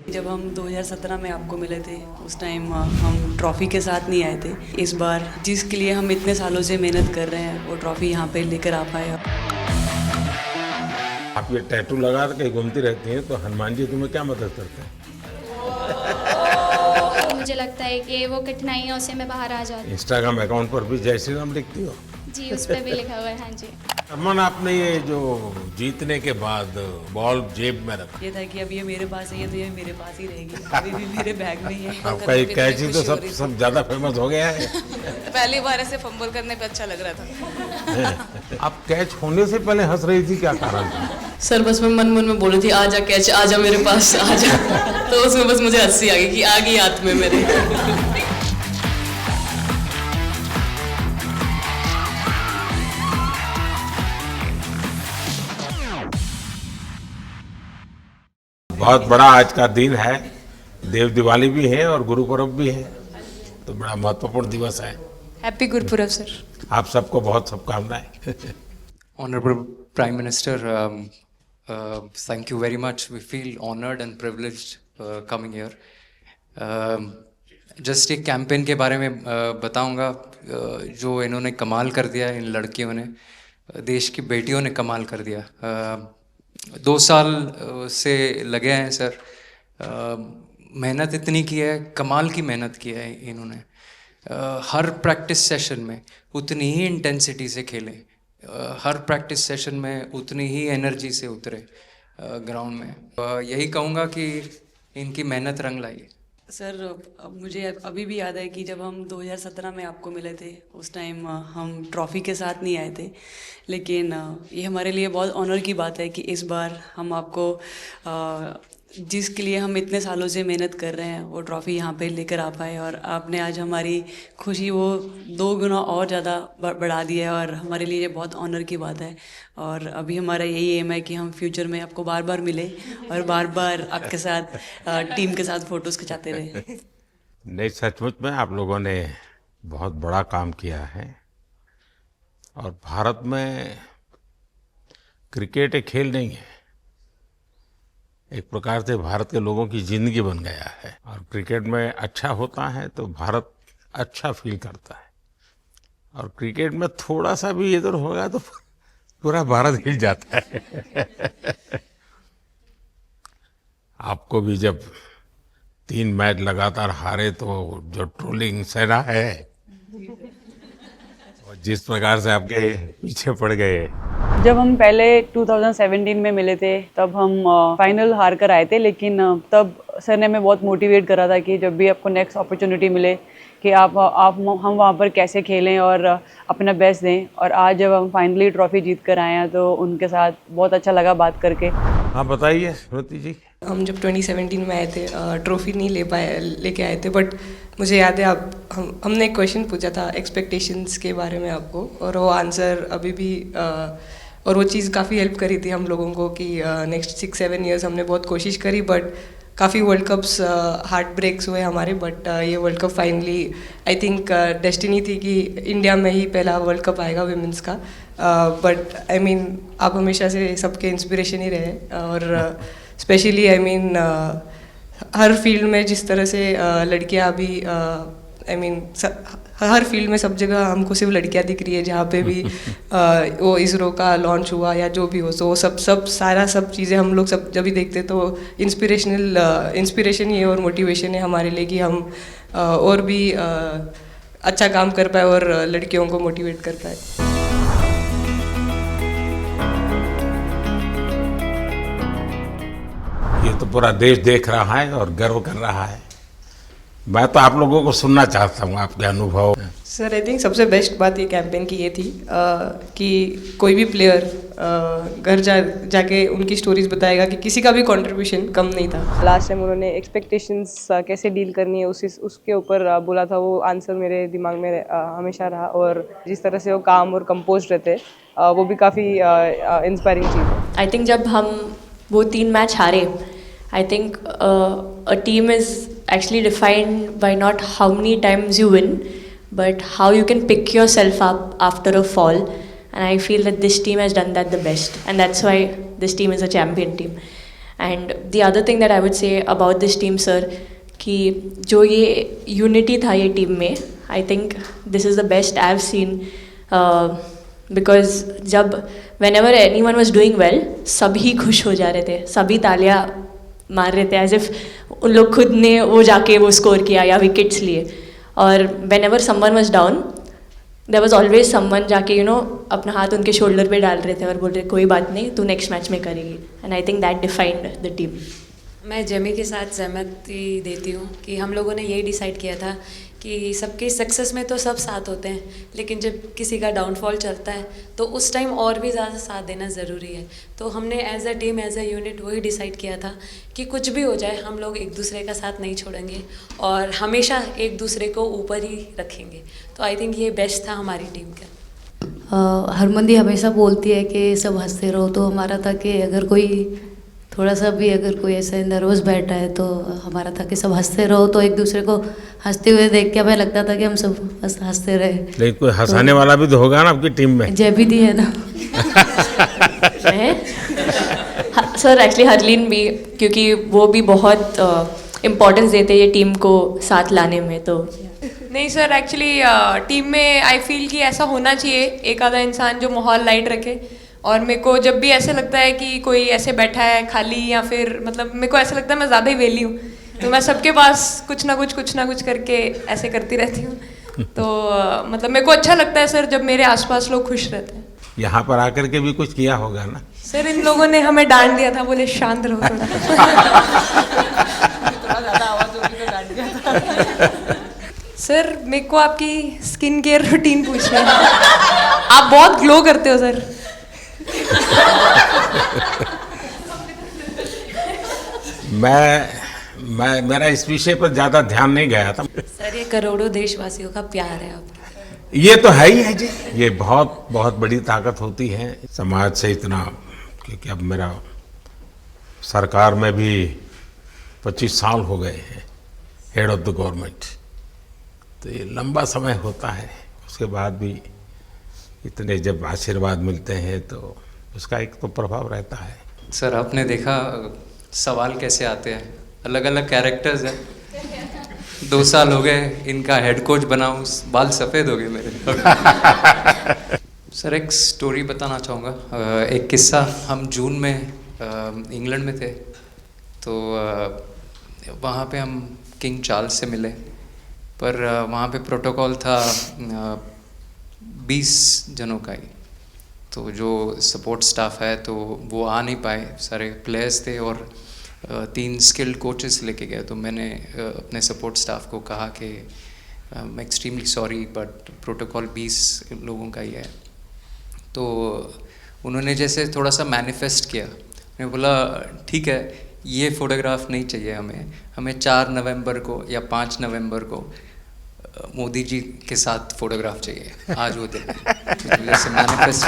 जब हम 2017 में आपको मिले थे उस टाइम हम ट्रॉफ़ी के साथ नहीं आए थे। इस बार जिसके लिए हम इतने सालों से मेहनत कर रहे हैं वो ट्रॉफ़ी यहाँ पे लेकर आ पाए। आप ये टैटू लगा के घूमती रहती हैं तो हनुमान जी तुम्हें क्या मदद करते हैं? मुझे लगता है कि वो कठिनाइयों से मैं बाहर आ जाती हूँ। इंस्टाग्राम अकाउंट पर भी जय श्री राम लिखती हो? जी, उस पर भी लिखा हुआ है। हाँ जी। अमन, आपने ये जो जीतने के बाद बॉल जेब में रखा, ये था कि अब ये मेरे पास है, ये तो ये मेरे पास ही रहेगी, अभी भी मेरे बैग में ही है। आपका ये कैच ही तो सब ज्यादा फेमस हो गया है। पहली बार ऐसे फंबल करने पे अच्छा लग रहा था। आप कैच होने से पहले हंस रही थी, क्या कारण था? सर बस मैं मन मन में बोली थी आजा कैच, आजा मेरे पास आजा। तो उसमें बस मुझे हंसी आ गई कि आ गई हाथ में मेरे। बहुत बड़ा आज का दिन है, देव दिवाली भी है और गुरु पर्व भी है, तो बड़ा महत्वपूर्ण दिवस है। Happy Gurpurab sir. आप सबको बहुत शुभकामनाएं। Honorable Prime Minister, thank you very much. We feel honored and privileged coming here. Just एक कैंपेन के बारे में बताऊंगा जो इन्होंने कमाल कर दिया, इन लड़कियों ने, देश की बेटियों ने कमाल कर दिया। 2 साल से लगे हैं सर, मेहनत इतनी की है, कमाल की मेहनत की है इन्होंने। हर प्रैक्टिस सेशन में उतनी ही इंटेंसिटी से खेलें, हर प्रैक्टिस सेशन में उतनी ही एनर्जी से उतरे ग्राउंड में। यही कहूँगा कि इनकी मेहनत रंग लाई। सर अब मुझे अभी भी याद है कि जब हम 2017 में आपको मिले थे उस टाइम हम ट्रॉफ़ी के साथ नहीं आए थे, लेकिन ये हमारे लिए बहुत ऑनर की बात है कि इस बार हम आपको जिसके लिए हम इतने सालों से मेहनत कर रहे हैं वो ट्रॉफ़ी यहाँ पे लेकर आ पाए, और आपने आज हमारी खुशी वो 2 गुना और ज़्यादा बढ़ा दिया है, और हमारे लिए ये बहुत ऑनर की बात है। और अभी हमारा यही एम है कि हम फ्यूचर में आपको बार बार मिले और बार बार आपके साथ टीम के साथ फ़ोटोज़ खिंचाते रहे। नहीं, सचमुच में आप लोगों ने बहुत बड़ा काम किया है, और भारत में क्रिकेट एक खेल नहीं है, एक प्रकार से भारत के लोगों की जिंदगी बन गया है। और क्रिकेट में अच्छा होता है तो भारत अच्छा फील करता है, और क्रिकेट में थोड़ा सा भी इधर होगा तो पूरा भारत हिल जाता है। आपको भी जब 3 मैच लगातार हारे तो जो ट्रोलिंग सेना है, और जिस प्रकार से आपके पीछे पड़ गए। जब हम पहले 2017 में मिले थे तब हम फाइनल हार कर आए थे, लेकिन तब सर ने हमें बहुत मोटिवेट करा था कि जब भी आपको नेक्स्ट अपॉर्चुनिटी मिले कि आप हम वहाँ पर कैसे खेलें और अपना बेस्ट दें। और आज जब हम फाइनली ट्रॉफ़ी जीत कर आए हैं तो उनके साथ बहुत अच्छा लगा बात करके। हाँ बताइए स्मृति जी। हम जब 2017 में आए थे ट्रॉफी नहीं लेके आए थे, बट मुझे याद है हमने एक क्वेश्चन पूछा था एक्सपेक्टेशंस के बारे में आपको, और वो आंसर अभी भी और वो चीज़ काफ़ी हेल्प करी थी हम लोगों को कि नेक्स्ट 6-7 ईयर्स हमने बहुत कोशिश करी, बट काफ़ी वर्ल्ड कप्स हार्ट ब्रेक्स हुए हमारे। बट ये world cup finally I think destiny थी कि इंडिया में ही पहला वर्ल्ड कप आएगा विमेंस का। बट आई मीन आप हमेशा से सबके इंस्पिरेशन ही रहे, और specially I mean her field में जिस तरह से लड़कियां अभी आई मीन हर फील्ड में सब जगह हमको सिर्फ लड़कियां दिख रही है, जहाँ पे भी वो इसरो का लॉन्च हुआ या जो भी हो, तो वो सब चीज़ें हम लोग सब जब भी देखते तो इंस्पिरेशन ही है और मोटिवेशन है हमारे लिए कि हम और भी अच्छा काम कर पाए और लड़कियों को मोटिवेट कर पाए। ये तो पूरा देश देख रहा है और गर्व कर रहा है। मैं तो आप लोगों को सुनना चाहता हूँ आपके अनुभव। सर आई थिंक सबसे बेस्ट बात ये कैंपेन की ये थी कि कोई भी प्लेयर घर जाके उनकी स्टोरीज बताएगा कि किसी का भी कंट्रीब्यूशन कम नहीं था। लास्ट टाइम उन्होंने एक्सपेक्टेशंस कैसे डील करनी है उसके ऊपर बोला था, वो आंसर मेरे दिमाग में हमेशा रहा, और जिस तरह से वो काम और कंपोज रहते वो भी काफ़ी इंस्पायरिंग चीज़ है। आई थिंक जब हम वो 3 मैच हारे, I think a team is actually defined by not how many times you win, but how you can pick yourself up after a fall. And I feel that this team has done that the best, and that's why this team is a champion team. And the other thing that I would say about this team sir कि जो ये unity था ये team में, I think this is the best I have seen, because जब whenever anyone was doing well सभी खुश हो जा रहे थे, सभी तालियां मार रहे थे एज इफ उन लोग खुद ने वो जाके वो स्कोर किया या विकेट्स लिए. और whenever someone was down there was always someone जाके अपना हाथ उनके शोल्डर पे डाल रहे थे और बोल रहे कोई बात नहीं तू नेक्स्ट मैच में करेगी. And I think that defined the team. मैं जेमी के साथ सहमति देती हूँ कि हम लोगों ने यही डिसाइड किया था कि सबकी सक्सेस में तो सब साथ होते हैं, लेकिन जब किसी का डाउनफॉल चलता है तो उस टाइम और भी ज़्यादा साथ देना ज़रूरी है. तो हमने as a team as a unit वही डिसाइड किया था कि कुछ भी हो जाए हम लोग एक दूसरे का साथ नहीं छोड़ेंगे और हमेशा एक दूसरे को ऊपर ही रखेंगे. तो आई थिंक ये बेस्ट था हमारी टीम का. हरमंदी हमेशा बोलती है कि सब हंसते रहो, तो हमारा था कि अगर कोई थोड़ा सा भी अगर कोई ऐसे नर्वस बैठा है तो हमारा था कि सब हंसते रहो, तो एक दूसरे को हंसते हुए देख के हमें लगता था कि हम सब हंसते रहे. लेकिन कोई हंसाने वाला भी तो होगा ना आपकी टीम में? जयबी दी है ना. सर एक्चुअली हरलीन भी, क्योंकि वो भी बहुत इम्पोर्टेंस देते ये टीम को साथ लाने में. तो नहीं सर, एक्चुअली टीम में आई फील कि ऐसा होना चाहिए एक आधा इंसान जो माहौल लाइट रखे. और मेरे को जब भी ऐसे लगता है कि कोई ऐसे बैठा है खाली, या फिर मतलब मेरे को ऐसा लगता है मैं ज़्यादा ही वेली हूँ, तो मैं सबके पास कुछ ना कुछ करके ऐसे करती रहती हूँ. तो मतलब मेरे को अच्छा लगता है सर जब मेरे आसपास लोग खुश रहते हैं. यहाँ पर आकर के भी कुछ किया होगा ना? सर इन लोगों ने हमें डांट दिया था, बोले शांत रहो थोड़ा. सर मेरे को आपकी स्किन केयर रूटीन पूछना है. आप बहुत ग्लो करते हो सर. मैं मेरा इस विषय पर ज्यादा ध्यान नहीं गया था. सर ये करोड़ों देशवासियों का प्यार है आपका. ये तो है ही है जी, ये बहुत बहुत बड़ी ताकत होती है समाज से इतना. क्योंकि अब मेरा सरकार में भी 25 साल हो गए हैं हेड ऑफ द गवर्नमेंट, तो ये लंबा समय होता है. उसके बाद भी इतने जब आशीर्वाद मिलते हैं तो उसका एक तो प्रभाव रहता है. सर आपने देखा सवाल कैसे आते हैं, अलग अलग कैरेक्टर्स हैं. 2 साल हो गए इनका हेड कोच बनाऊं, बाल सफ़ेद हो गए मेरे. सर एक स्टोरी बताना चाहूँगा. एक किस्सा, हम जून में इंग्लैंड में थे, तो वहाँ पे हम किंग चार्ल्स से मिले, पर वहाँ पे प्रोटोकॉल था 20 जनों का ही. तो जो सपोर्ट स्टाफ है तो वो आ नहीं पाए, सारे प्लेयर्स थे और 3 स्किल्ड कोचेस लेके गए. तो मैंने अपने सपोर्ट स्टाफ को कहा कि I am extremely sorry but protocol 20 लोगों का ही है. तो उन्होंने जैसे थोड़ा सा मैनिफेस्ट किया. मैं बोला ठीक है, ये फ़ोटोग्राफ नहीं चाहिए हमें 4 नवंबर को या 5 नवंबर को मोदी जी के साथ फोटोग्राफ चाहिए. आज वो दिन जैसे मैनिफेस्ट.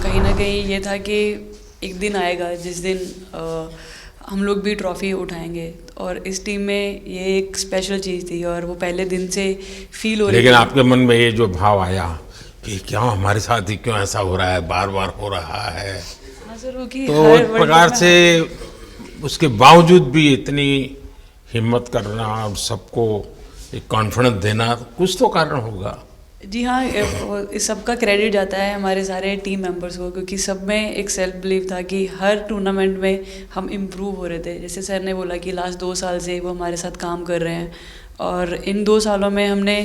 कहीं ना कहीं ये था कि एक दिन आएगा जिस दिन हम लोग भी ट्रॉफ़ी उठाएंगे, और इस टीम में ये एक स्पेशल चीज़ थी और वो पहले दिन से फील हो रही थी. लेकिन आपके मन में ये जो भाव आया कि क्या हमारे साथ ही क्यों ऐसा हो रहा है, बार बार हो रहा है, तो एक प्रकार से उसके बावजूद भी इतनी हिम्मत करना और सबको एक कॉन्फिडेंस देना, कुछ तो कारण होगा. जी हाँ, इस सब का क्रेडिट जाता है हमारे सारे टीम मेंबर्स को, क्योंकि सब में एक सेल्फ बिलीव था कि हर टूर्नामेंट में हम इम्प्रूव हो रहे थे. जैसे सर ने बोला कि लास्ट 2 साल से वो हमारे साथ काम कर रहे हैं, और इन 2 सालों में हमने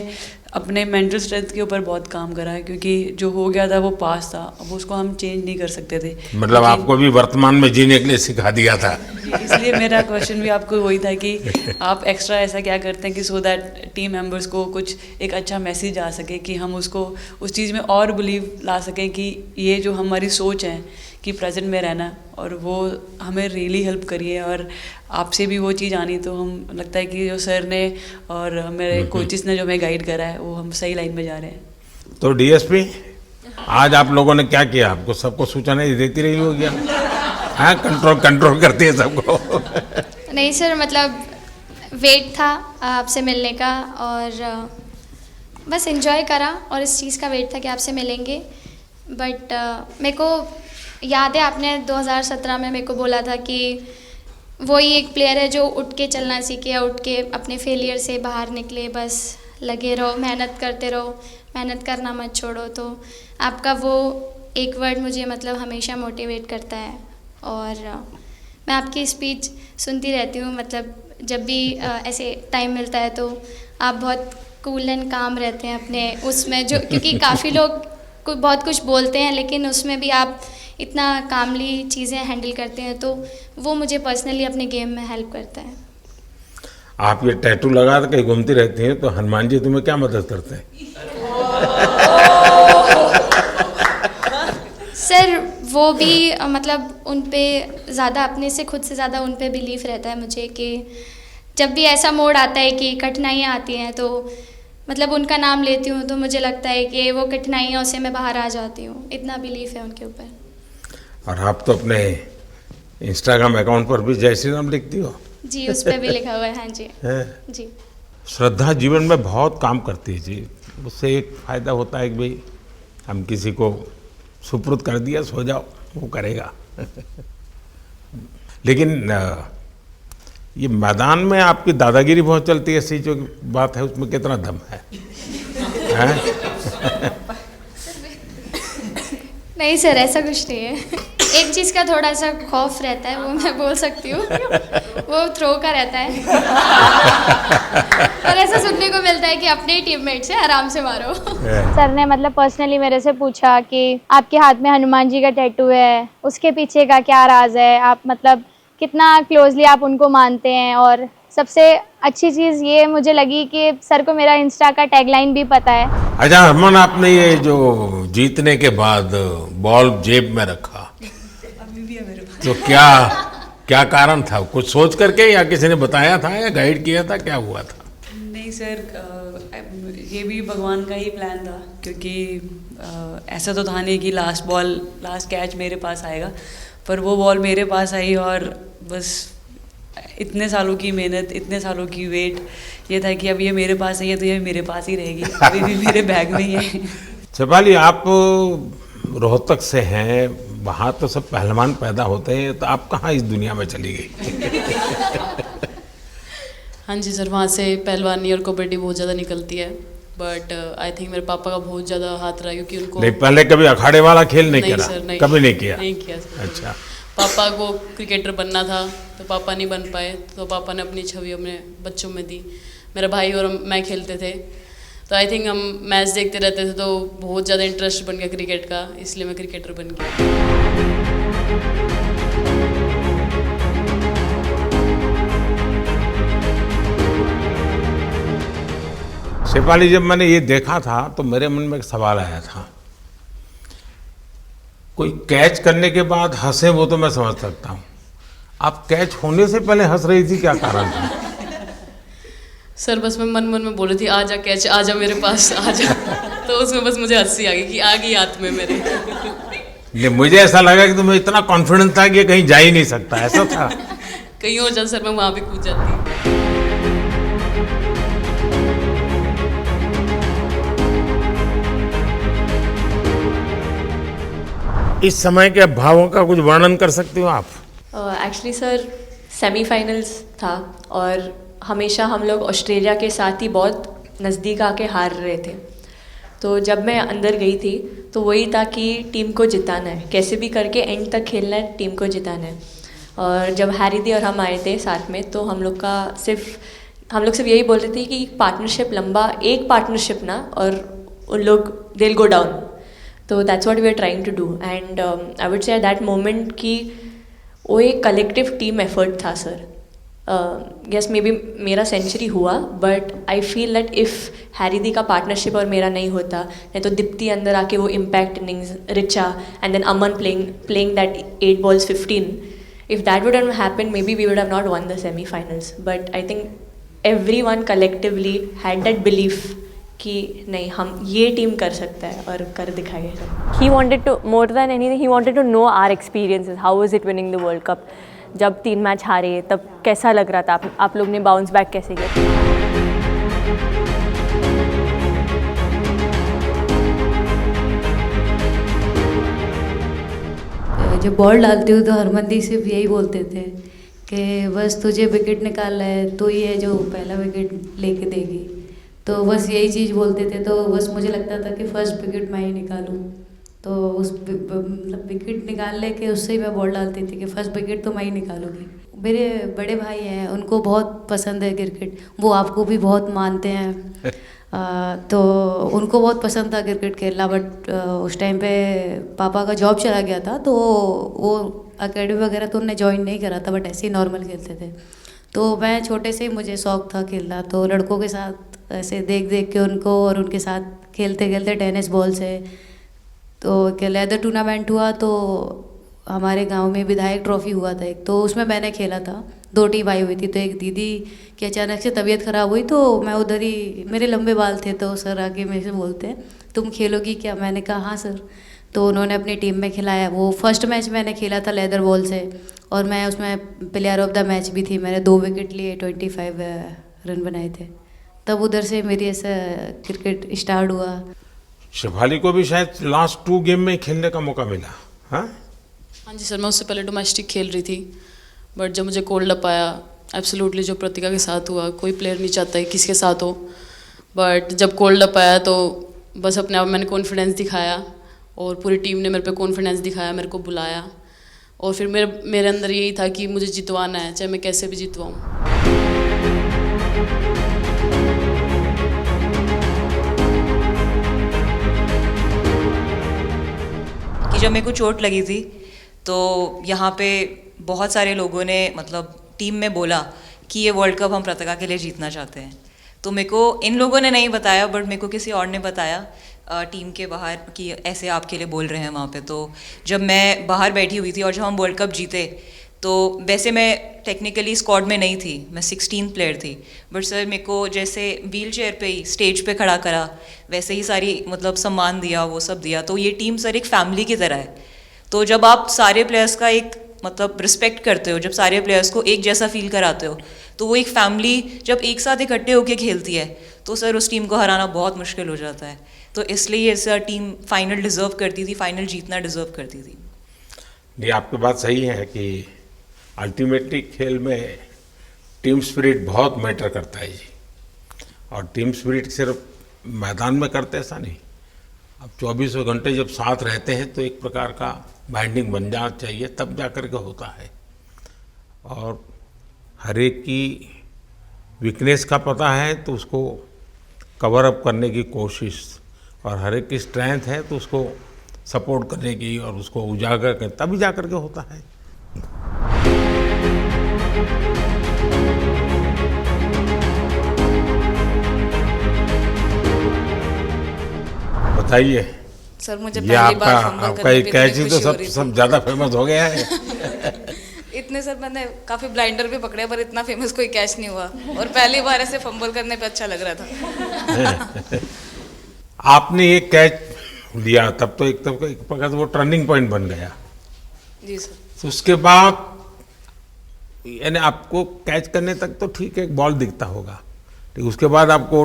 अपने मेंटल स्ट्रेंथ के ऊपर बहुत काम करा है, क्योंकि जो हो गया था वो पास था, अब उसको हम चेंज नहीं कर सकते थे. मतलब आपको भी वर्तमान में जीने के लिए सिखा दिया था. इसलिए मेरा क्वेश्चन भी आपको वही था कि आप एक्स्ट्रा ऐसा क्या करते हैं कि सो दैट टीम मेंबर्स को कुछ एक अच्छा मैसेज आ सके, कि हम उसको उस चीज़ में और बिलीव ला सकें कि ये जो हमारी सोच है कि प्रेजेंट में रहना, और वो हमें रियली हेल्प करिए. और आपसे भी वो चीज़ आनी, तो हम लगता है कि जो सर ने और मेरे कोचेस ने जो हमें गाइड करा है वो हम सही लाइन में जा रहे हैं. तो डीएसपी, आज आप लोगों ने क्या किया? आपको सबको सूचना देती रही होगी हाँ, कंट्रोल करती है सबको। नहीं सर, मतलब वेट था आपसे मिलने का और बस एंजॉय करा और इस चीज़ का वेट था कि आपसे मिलेंगे। बट मेरे को याद है आपने 2017 में मेरे को बोला था कि वही एक प्लेयर है जो उठ के चलना सीखे या उठ के अपने फेलियर से बाहर निकले, बस लगे रहो, मेहनत करते रहो, मेहनत करना मत छोड़ो। तो आपका वो एक वर्ड मुझे मतलब हमेशा मोटिवेट करता है और मैं आपकी स्पीच सुनती रहती हूँ। मतलब जब भी ऐसे टाइम मिलता है तो आप बहुत कूल एंड काम रहते हैं अपने उसमें, जो क्योंकि काफ़ी लोग बहुत कुछ बोलते हैं लेकिन उसमें भी आप इतना कामली चीज़ें हैंडल करते हैं, तो वो मुझे पर्सनली अपने गेम में हेल्प करता है। आप ये टैटू लगा के कहीं घूमती रहती हैं, तो हनुमान जी तुम्हें क्या मदद करते हैं? सर वो भी मतलब उन पे ज़्यादा अपने से खुद से ज़्यादा उन पे बिलीफ रहता है मुझे कि जब भी ऐसा मोड़ आता है कि कठिनाइयाँ आती हैं तो मतलब उनका नाम लेती हूँ तो मुझे लगता है कि वो कठिनाइयों से मैं बाहर आ जाती हूँ। इतना बिलीफ है उनके ऊपर। और आप तो अपने इंस्टाग्राम अकाउंट पर भी जय श्री राम लिखती हो? जी, उस पर भी लिखा हुआ है। हाँ जी। है? जी। श्रद्धा जीवन में बहुत काम करती है जी। उससे एक फ़ायदा होता है कि भाई हम किसी को सुपुर्द कर दिया, सो जाओ, वो करेगा। लेकिन ये मैदान में आपकी दादागिरी बहुत चलती है, ऐसी जो बात है उसमें कितना दम है? नहीं सर, ऐसा कुछ नहीं है। एक चीज़ का थोड़ा सा खौफ रहता है, वो मैं बोल सकती हूँ, वो थ्रो का रहता है। और ऐसा सुनने को मिलता है कि अपने ही टीममेट से आराम से मारो। सर ने मतलब पर्सनली मेरे से पूछा कि आपके हाथ में हनुमान जी का टैटू है, उसके पीछे का क्या राज है, आप मतलब कितना क्लोजली आप उनको मानते हैं। और सबसे अच्छी चीज़ ये मुझे लगी कि सर को मेरा इंस्टा का टैगलाइन भी पता है। अच्छा हरमन, आपने ये जो जीतने के बाद बॉल जेब में रखा, अभी भी है मेरे पास। तो क्या कारण था? कुछ सोच करके या किसी ने बताया था या गाइड किया था, क्या हुआ था? नहीं सर, ये भी भगवान का ही प्लान था, क्योंकि ऐसा तो था नहीं कि लास्ट कैच मेरे पास आएगा, पर वो बॉल मेरे पास आई और बस इतने सालों की मेहनत, इतने सालों की वेट, ये था कि अब ये मेरे पास है तो ये मेरे पास ही रहेगी, अभी भी मेरे बैग में ही है। शेफाली, आप रोहतक से हैं, वहाँ तो सब पहलवान पैदा होते हैं, तो आप कहाँ इस दुनिया में चली गई? हाँ जी सर, वहाँ से पहलवानी और कबड्डी बहुत ज़्यादा निकलती है, बट आई थिंक मेरे पापा का बहुत ज़्यादा हाथ रहा, क्योंकि उनको नहीं, पहले कभी अखाड़े वाला खेल नहीं करा? सर, नहीं, कभी नहीं किया? नहीं किया सर। अच्छा। पापा को क्रिकेटर बनना था तो पापा नहीं बन पाए, तो पापा ने अपनी छवि अपने बच्चों में दी। मेरा भाई और मैं खेलते थे, तो आई थिंक हम मैच देखते रहते थे, तो बहुत ज़्यादा इंटरेस्ट बन गया क्रिकेट का, इसलिए मैं क्रिकेटर बन गया। शेफाली, जब मैंने ये देखा था तो मेरे मन में एक सवाल आया था। कोई कैच करने के बाद हंसे वो तो मैं समझ सकता हूँ, आप कैच होने से पहले हंस रही थी, क्या कारण था? सर बस मैं मन में बोल रही थी, आजा कैच, आजा मेरे पास, आजा। तो उसमें बस मुझे हंसी आ गई कि आ गई हाथ में मेरे। नहीं, मुझे ऐसा लगा कि तुम्हें इतना कॉन्फिडेंस था कि ये कहीं जा ही नहीं सकता, ऐसा था? कहीं और जाता सर, मैं वहाँ भी कूद जाती। इस समय के भावों का कुछ वर्णन कर सकते हो आप? एक्चुअली सर सेमीफाइनल्स था और हमेशा हम लोग ऑस्ट्रेलिया के साथ ही बहुत नज़दीक आके हार रहे थे। तो जब मैं अंदर गई थी तो वही था कि टीम को जिताना है, कैसे भी करके एंड तक खेलना है, टीम को जिताना है। और जब हैरी दी और हम आए थे साथ में, तो हम लोग सिर्फ यही बोल रहे थे कि पार्टनरशिप लंबा, एक पार्टनरशिप ना, और उन लोग दे विल गो डाउन। तो that's what we are trying to do and I would say that moment कि वो एक कलेक्टिव टीम एफर्ट था सर। यस मे बी मेरा सेंचुरी हुआ, but I feel that if Harry di का पार्टनरशिप और मेरा नहीं होता, नहीं तो दीप्ति अंदर आके वो impact innings, Richa and then Aman playing that 8 balls 15, if that wouldn't happen, maybe we would have not won the semi-finals. But I think everyone collectively had that belief कि नहीं हम ये टीम कर सकता है और कर दिखाएगा। He wanted to, more than anything, he wanted to know our experiences. How was it winning the World Cup? जब 3 मैच हारे तब कैसा लग रहा था, आप लोग ने बाउंस बैक कैसे किया? जब बॉल डालती हूँ तो हरमनदीप सिर्फ यही बोलते थे कि बस तुझे विकेट निकालना है, तो ही है जो पहला विकेट लेके देगी। तो बस यही चीज़ बोलते थे, तो बस मुझे लगता था कि फर्स्ट विकेट मैं ही निकालूं। तो उस मतलब विकेट निकालने के उससे ही मैं बॉल डालती थी कि फर्स्ट विकेट तो मैं ही निकालूंगी। मेरे बड़े भाई हैं, उनको बहुत पसंद है क्रिकेट, वो आपको भी बहुत मानते हैं। तो उनको बहुत पसंद था क्रिकेट खेलना, बट उस टाइम पे पापा का जॉब चला गया था, तो वो एकेडमी वगैरह तो उन्होंने ज्वाइन नहीं करा था, बट ऐसे ही नॉर्मल खेलते थे। तो मैं छोटे से ही मुझे शौक था खेलना, तो लड़कों के साथ ऐसे देख देख के उनको और उनके साथ खेलते खेलते टेनिस बॉल से तो लेदर टूर्नामेंट हुआ, तो हमारे गांव में विधायक ट्रॉफी हुआ था एक, तो उसमें मैंने खेला था। 2 टीम आई हुई थी, तो एक दीदी की अचानक से तबीयत ख़राब हुई, तो मैं उधर ही, मेरे लंबे बाल थे, तो सर आके मेरे से बोलते हैं तुम खेलोगी क्या? मैंने कहा हाँ सर। तो उन्होंने अपनी टीम में खिलाया। वो फर्स्ट मैच मैंने खेला था लेदर बॉल से, और मैं उसमें प्लेयर ऑफ द मैच भी थी। मैंने 2 विकेट लिए, 25 रन बनाए थे। तब उधर से मेरी ऐसा क्रिकेट स्टार्ट हुआ। शेफाली को भी शायद लास्ट 2 गेम में खेलने का मौका मिला। हाँ जी सर, मैं उससे पहले डोमेस्टिक खेल रही थी, बट जब मुझे कोल्ड अप आया, एब्सोल्युटली जो प्रतिका के साथ हुआ, कोई प्लेयर नहीं चाहता है किसी के साथ हो, बट जब कोल्ड अप आया तो बस अपने आप मैंने कॉन्फिडेंस दिखाया, और पूरी टीम ने मेरे पे कॉन्फिडेंस दिखाया, मेरे को बुलाया, और फिर मेरे अंदर यही था कि मुझे जितवाना है, चाहे मैं कैसे भी जितवाऊँ। कि जब मेरे को चोट लगी थी तो यहाँ पे बहुत सारे लोगों ने मतलब टीम में बोला कि ये वर्ल्ड कप हम प्रतिका के लिए जीतना चाहते हैं। तो मेरे को इन लोगों ने नहीं बताया, बट मेरे को किसी और ने बताया टीम के बाहर कि ऐसे आपके लिए बोल रहे हैं वहाँ पे। तो जब मैं बाहर बैठी हुई थी और जब हम वर्ल्ड कप जीते, तो वैसे मैं टेक्निकली स्क्वाड में नहीं थी, मैं 16 प्लेयर थी, बट सर मेरे को जैसे व्हील चेयर पे ही स्टेज पे खड़ा करा, वैसे ही सारी मतलब सम्मान दिया, वो सब दिया। तो ये टीम सर एक फैमिली की तरह है। तो जब आप सारे प्लेयर्स का एक मतलब रिस्पेक्ट करते हो, जब सारे प्लेयर्स को एक जैसा फील कराते हो, तो वो एक फैमिली जब एक साथ इकट्ठे होकर खेलती है, तो सर उस टीम को हराना बहुत मुश्किल हो जाता है। तो इसलिए ये सर टीम फाइनल डिज़र्व करती थी, फाइनल जीतना डिज़र्व करती थी। ये आपकी बात सही है कि अल्टीमेटली खेल में टीम स्पिरिट बहुत मैटर करता है जी। और टीम स्पिरिट सिर्फ मैदान में करते ऐसा नहीं, अब 24 घंटे जब साथ रहते हैं तो एक प्रकार का बाइंडिंग बन जाना चाहिए, तब जा कर के होता है। और हर एक की वीकनेस का पता है तो उसको कवर अप करने की कोशिश, और हर एक की स्ट्रेंथ है तो उसको सपोर्ट करने की और उसको उजागर कर, तभी जा कर के होता है। बताइए सर, मुझे ये पहली बार फंबल आपका करने एक पे कैच इतनी ही तो खुशी हो रही सब थी। ज़्यादा फेमस हो गया है। इतने सर मैंने काफ़ी ब्लाइंडर भी पकड़े, पर इतना फेमस कोई कैच नहीं हुआ, और पहली बार ऐसे फंबल करने पे अच्छा लग रहा था। आपने एक कैच दिया तब तो एक प्रकार से वो टर्निंग पॉइंट बन गया। जी सर। तो उसके बाद यानी आपको कैच करने तक तो ठीक है, बॉल दिखता होगा, लेकिन उसके बाद आपको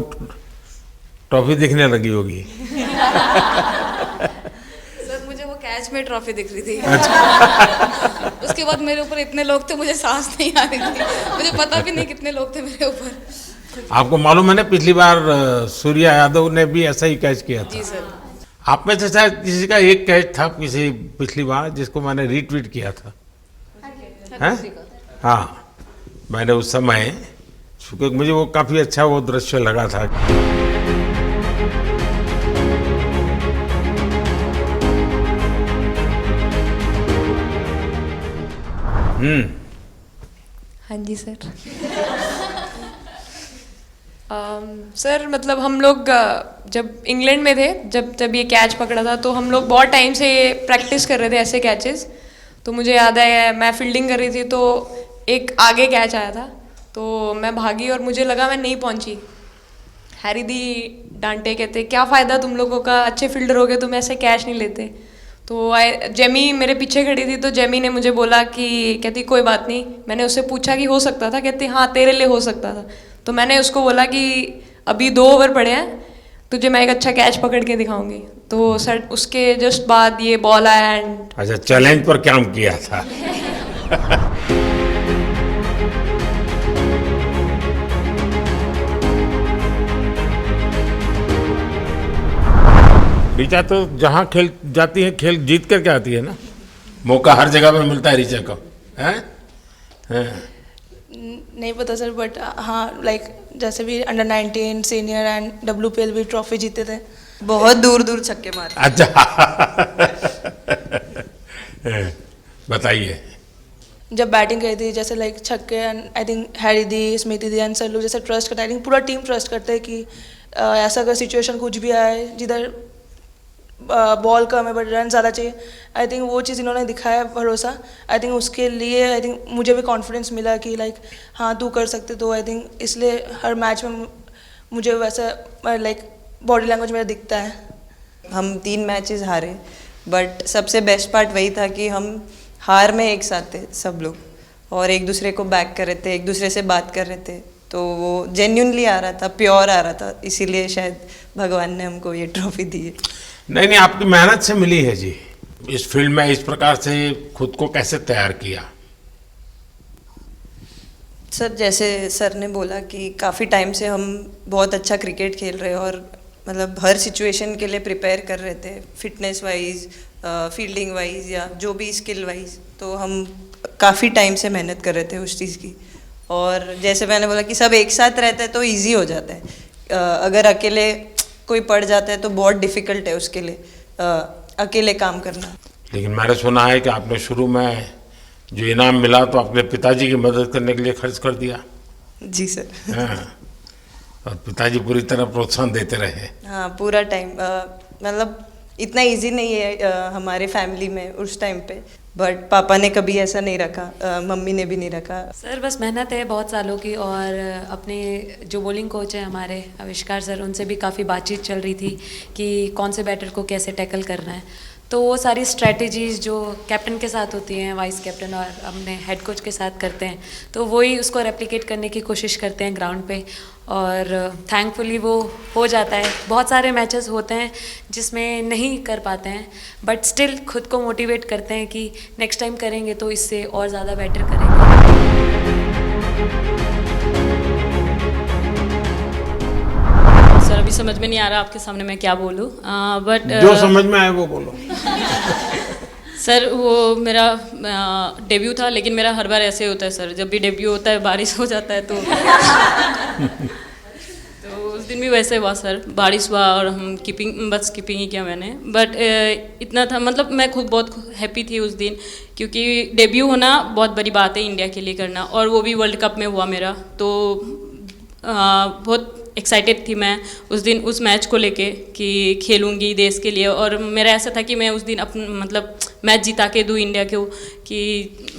ट्रॉफी दिखने लगी होगी। सर मुझे वो कैच में ट्रॉफी दिख रही थी। अच्छा। उसके बाद मेरे ऊपर इतने लोग थे, मुझे सांस नहीं आ रही थी, मुझे पता भी नहीं कितने लोग थे मेरे ऊपर। आपको मालूम है ना, पिछली बार सूर्या यादव ने भी ऐसा ही कैच किया था। जी सर। आप में से शायद किसी का एक कैच था किसी पिछली बार जिसको मैंने रीट्वीट किया था। हाँ, मैंने उस समय, क्योंकि मुझे वो काफ़ी अच्छा वो दृश्य लगा था। हाँ जी सर। सर मतलब हम लोग जब इंग्लैंड में थे, जब ये कैच पकड़ा था, तो हम लोग बहुत टाइम से प्रैक्टिस कर रहे थे ऐसे कैचेस। तो मुझे याद है मैं फील्डिंग कर रही थी, तो एक आगे कैच आया था, तो मैं भागी और मुझे लगा मैं नहीं पहुंची, हैरी दी डांटे, कहते क्या फ़ायदा तुम लोगों का, अच्छे फील्डर हो गए, तुम ऐसे कैच नहीं लेते। तो जेमी मेरे पीछे खड़ी थी, तो जेमी ने मुझे बोला कि कहती कोई बात नहीं, मैंने उससे पूछा कि हो सकता था, कहती हाँ तेरे लिए हो सकता था। तो मैंने उसको बोला कि अभी 2 ओवर पड़े हैं, तुझे मैं एक अच्छा कैच पकड़ के दिखाऊंगी। तो सर उसके जस्ट बाद ये बॉल आया एंड अच्छा, चैलेंज पर काम किया था। ऋचा तो जहाँ खेल जाती है खेल जीत करके आती है ना, मौका हर जगह में मिलता है ऋचा को, हैं? नहीं पता सर, बट हाँ लाइक जैसे भी अंडर 19 सीनियर एंड WPL भी ट्रॉफी जीते थे। बहुत दूर दूर छक्के मारे। अच्छा। बताइए। जब बैटिंग करी थी जैसे लाइक छक्के, and I think Harry the, Smriti the and sir लोग जैसे ट्रस्ट करते हैं, आई थिंक पूरा टीम ट्रस्ट करते हैं कि ऐसा अगर सिचुएशन कुछ भी आए जिधर बॉल कम है बट रन ज़्यादा चाहिए, आई थिंक वो चीज़ इन्होंने दिखाया भरोसा। आई थिंक उसके लिए आई थिंक मुझे भी कॉन्फिडेंस मिला कि लाइक हाँ तू कर सकते। तो आई थिंक इसलिए हर मैच में मुझे वैसा लाइक बॉडी लैंग्वेज मेरा दिखता है। हम 3 मैचेस हारे, बट सबसे बेस्ट पार्ट वही था कि हम हार में एक साथ थे सब लोग, और एक दूसरे को बैक कर रहे थे, एक दूसरे से बात कर रहे थे। तो वो जेन्युइनली आ रहा था, प्योर आ रहा था, इसीलिए शायद भगवान ने हमको ये ट्रॉफी दी है। नहीं, आपकी मेहनत से मिली है जी। इस फील्ड में इस प्रकार से खुद को कैसे तैयार किया? सर जैसे सर ने बोला कि काफ़ी टाइम से हम बहुत अच्छा क्रिकेट खेल रहे हैं, और मतलब हर सिचुएशन के लिए प्रिपेयर कर रहे थे, फिटनेस वाइज, फील्डिंग वाइज या जो भी स्किल वाइज। तो हम काफ़ी टाइम से मेहनत कर रहे थे उस चीज़ की। और जैसे मैंने बोला कि सब एक साथ रहते हैं तो इजी हो जाता है, अगर अकेले कोई पड़ जाता है तो बहुत डिफ़िकल्ट है उसके लिए अकेले काम करना। लेकिन मैंने सुना है कि आपने शुरू में जो इनाम मिला तो अपने पिताजी की मदद करने के लिए खर्च कर दिया। जी सर। हाँ, और पिताजी पूरी तरह प्रोत्साहन देते रहे। हाँ, पूरा टाइम, मतलब इतना इजी नहीं है हमारे फैमिली में उस टाइम पे, बट पापा ने कभी ऐसा नहीं रखा, मम्मी ने भी नहीं रखा। सर बस मेहनत है बहुत सालों की, और अपने जो बॉलिंग कोच है हमारे आविष्कार सर, उनसे भी काफ़ी बातचीत चल रही थी कि कौन से बैटर को कैसे टैकल करना है। तो वो सारी स्ट्रेटजीज जो कैप्टन के साथ होती हैं, वाइस कैप्टन और अपने हेड कोच के साथ करते हैं, तो वही उसको रेप्लिकेट करने की कोशिश करते हैं ग्राउंड पे, और थैंकफुली वो हो जाता है। बहुत सारे मैचेस होते हैं जिसमें नहीं कर पाते हैं, बट स्टिल खुद को मोटिवेट करते हैं कि नेक्स्ट टाइम करेंगे तो इससे और ज़्यादा बेटर करेंगे। सर अभी समझ में नहीं आ रहा आपके सामने मैं क्या बोलूं, बट जो समझ में आए वो बोलो। सर वो मेरा डेब्यू था, लेकिन मेरा हर बार ऐसे होता है सर, जब भी डेब्यू होता है बारिश हो जाता है तो तो उस दिन भी वैसे हुआ सर, बारिश हुआ और हम बस कीपिंग ही किया मैंने। बट इतना था, मतलब मैं खुद बहुत हैप्पी थी उस दिन, क्योंकि डेब्यू होना बहुत बड़ी बात है इंडिया के लिए करना, और वो भी वर्ल्ड कप में हुआ मेरा। तो बहुत एक्साइटेड थी मैं उस दिन उस मैच को लेके कि खेलूंगी देश के लिए, और मेरा ऐसा था कि मैं उस दिन मतलब मैच जिता के दूँ इंडिया को, कि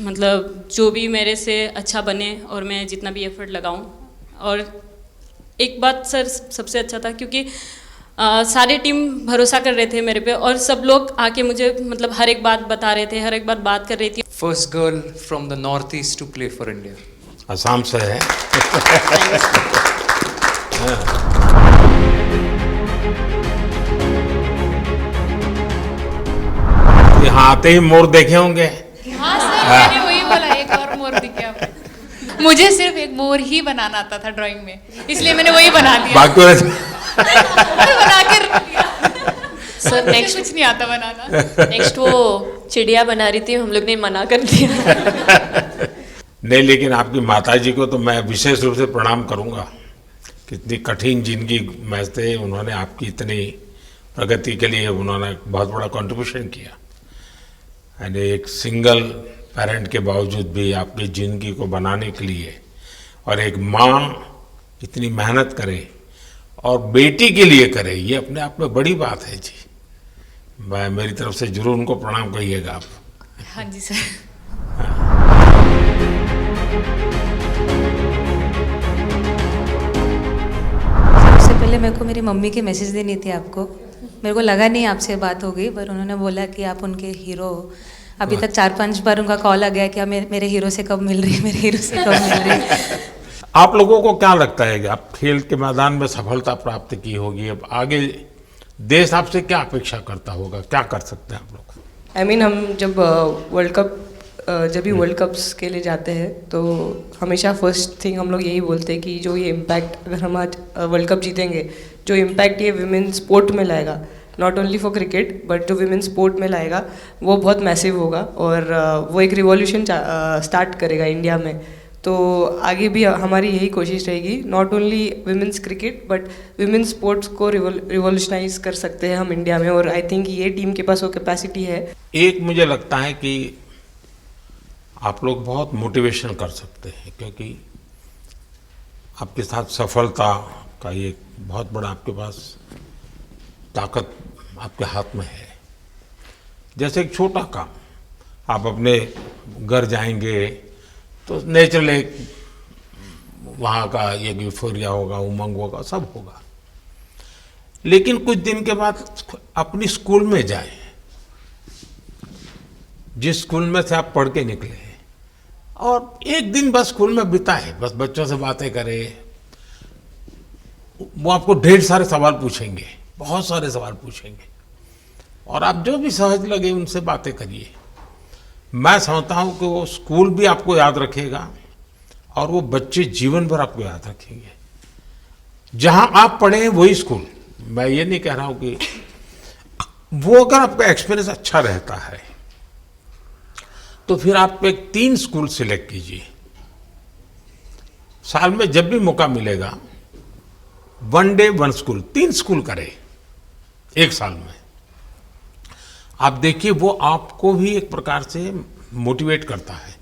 मतलब जो भी मेरे से अच्छा बने और मैं जितना भी एफर्ट लगाऊं। और एक बात सर सबसे अच्छा था, क्योंकि सारे टीम भरोसा कर रहे थे मेरे पे, और सब लोग आके मुझे मतलब हर एक बात बता रहे थे, हर एक बात कर रही थी। First girl from the north east to play for India. Assam से है। यहाँ आते ही मोर देखे होंगे। हाँ सर, मैंने वही बोला, एक और मोर दिखे आपको। मुझे सिर्फ एक मोर ही बनाना आता था ड्राइंग में, इसलिए मैंने वही बना दिया। बाकी बना के रख दिया। सर नेक्स्ट कुछ नहीं आता बनाना। नेक्स्ट वो चिड़िया बना रही थी, हम लोग ने मना कर दिया। नहीं, लेकिन आपकी माताजी को तो मैं विशेष रूप से प्रणाम करूंगा। कितनी कठिन जिंदगी में थे, उन्होंने आपकी इतनी प्रगति के लिए उन्होंने बहुत बड़ा कंट्रीब्यूशन किया। यानी एक सिंगल पेरेंट के बावजूद भी आपकी ज़िंदगी को बनाने के लिए, और एक माँ इतनी मेहनत करे और बेटी के लिए करे, ये अपने आप में बड़ी बात है जी। मैं मेरी तरफ से जरूर उनको प्रणाम कहिएगा आप। हाँ जी सर। सबसे पहले पहले मेरे को मेरी मम्मी की मैसेज देनी थी आपको। मेरे को लगा नहीं आपसे बात हो गई, पर उन्होंने बोला कि आप उनके हीरो हो। अभी तक 4-5 बार उनका कॉल आ गया कि आप मेरे हीरो से कब मिल रही है, मेरे हीरो से कब मिल रही है। आप लोगों को क्या लगता है कि आप खेल के मैदान में सफलता प्राप्त की होगी, अब आगे देश आपसे क्या अपेक्षा करता होगा, क्या कर सकते हैं आप लोग? आई मीन हम जब वर्ल्ड कप जब भी वर्ल्ड कप्स के लिए जाते हैं तो हमेशा फर्स्ट थिंग हम लोग यही बोलते हैं कि जो ये इम्पैक्ट, अगर हम आज वर्ल्ड कप जीतेंगे, जो इम्पैक्ट ये विमेन स्पोर्ट में लाएगा, not only for cricket but जो विमेन स्पोर्ट में लाएगा वो बहुत मैसिव होगा और वो एक रिवॉल्यूशन स्टार्ट करेगा इंडिया में। तो आगे भी हमारी यही कोशिश रहेगी, not only women's cricket but women sports को रिवॉल्यूशनाइज कर सकते हैं हम इंडिया में, और आई थिंक ये टीम के पास वो कैपेसिटी है। एक मुझे लगता है कि आप लोग बहुत मोटिवेशन कर सकते हैं, क्योंकि आपके साथ सफलता का एक बहुत बड़ा आपके पास ताकत आपके हाथ में है। जैसे एक छोटा काम, आप अपने घर जाएंगे तो नेचुरल एक वहाँ का एक यूफोरिया होगा, उमंग होगा, सब होगा। लेकिन कुछ दिन के बाद अपनी स्कूल में जाएं, जिस स्कूल में से आप पढ़ के निकले हैं, और एक दिन बस स्कूल में बिताए, बस बच्चों से बातें करें। वो आपको ढेर सारे सवाल पूछेंगे, बहुत सारे सवाल पूछेंगे, और आप जो भी सहज लगे उनसे बातें करिए। मैं समझता हूं कि वो स्कूल भी आपको याद रखेगा और वो बच्चे जीवन भर आपको याद रखेंगे। जहां आप पढ़े हैं वही स्कूल, मैं ये नहीं कह रहा हूं कि वो, अगर आपका एक्सपीरियंस अच्छा रहता है तो फिर आप एक 3 स्कूल सिलेक्ट कीजिए। साल में जब भी मौका मिलेगा 1 डे 1 स्कूल, 3 स्कूल करें एक साल में। आप देखिए वो आपको भी एक प्रकार से मोटिवेट करता है।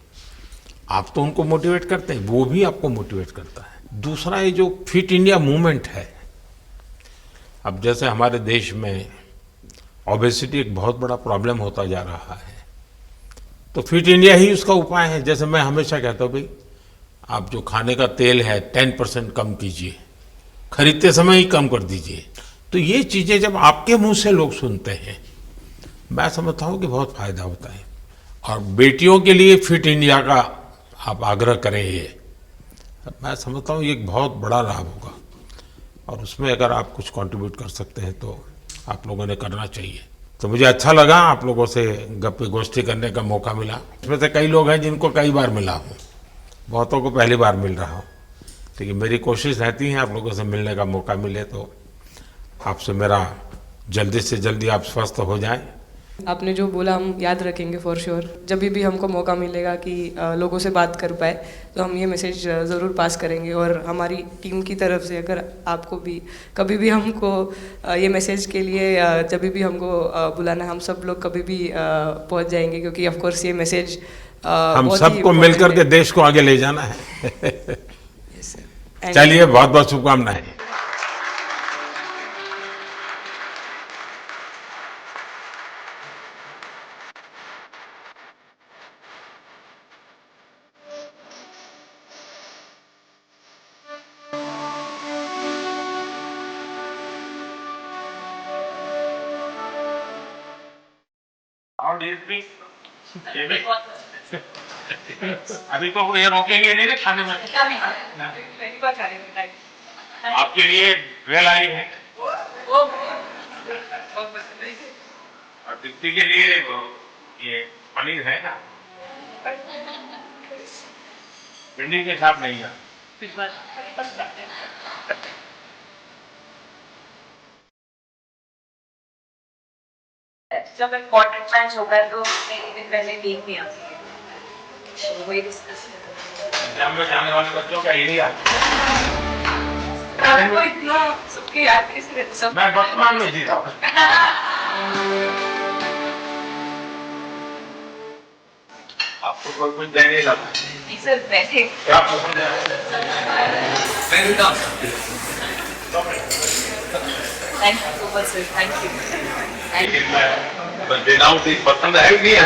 आप तो उनको मोटिवेट करते हैं, वो भी आपको मोटिवेट करता है। दूसरा ये जो फिट इंडिया मूवमेंट है, अब जैसे हमारे देश में ओबेसिटी एक बहुत बड़ा प्रॉब्लम होता जा रहा है, तो फिट इंडिया ही उसका उपाय है। जैसे मैं हमेशा कहता हूँ भाई, आप जो खाने का तेल है 10% कम कीजिए, खरीदते समय ही कम कर दीजिए। तो ये चीज़ें जब आपके मुंह से लोग सुनते हैं, मैं समझता हूँ कि बहुत फायदा होता है। और बेटियों के लिए फिट इंडिया का आप आग्रह करें, ये मैं समझता हूँ ये एक बहुत बड़ा लाभ होगा, और उसमें अगर आप कुछ कंट्रीब्यूट कर सकते हैं तो आप लोगों ने करना चाहिए। तो मुझे अच्छा लगा आप लोगों से गप्पे गोष्ठी करने का मौका मिला। इसमें से कई लोग हैं जिनको कई बार मिला हूँ, बहुतों को पहली बार मिल रहा हूँ, लेकिन मेरी कोशिश रहती है आप लोगों से मिलने का मौका मिले तो आपसे मेरा जल्दी से जल्दी आप स्वस्थ हो जाएं। आपने जो बोला हम याद रखेंगे फॉर श्योर। जब भी हमको मौका मिलेगा कि लोगों से बात कर पाए तो हम ये मैसेज ज़रूर पास करेंगे। और हमारी टीम की तरफ से अगर आपको भी कभी भी हमको ये मैसेज के लिए जब भी हमको बुलाना, हम सब लोग कभी भी पहुंच जाएंगे, क्योंकि ऑफ कोर्स ये मैसेज हम सबको मिलकर के देश को आगे ले जाना है। चलिए, बहुत बहुत शुभकामनाएं। अभी तो ये रोकेंगे नहीं ना खाने में। आपके लिए बेल आई है और दीप्ति के लिए तो ये पनीर है ना, भिंडी के साथ नहीं है। जब इम्पोर्टेंट मैच होगा तो एक दिन पहले टीम नहीं आती है, तो वही डिस्कस एग्जाम में जाने वाले बच्चों का एरिया आपको इतना सबके याद कैसे रहते सब? मैं वर्तमान में जी रहा हूँ। आपको कोई कुछ देने लगा नहीं सर, बैठे क्या पसंद है? Thank you so much sir, thank you. पसंद है भी नहीं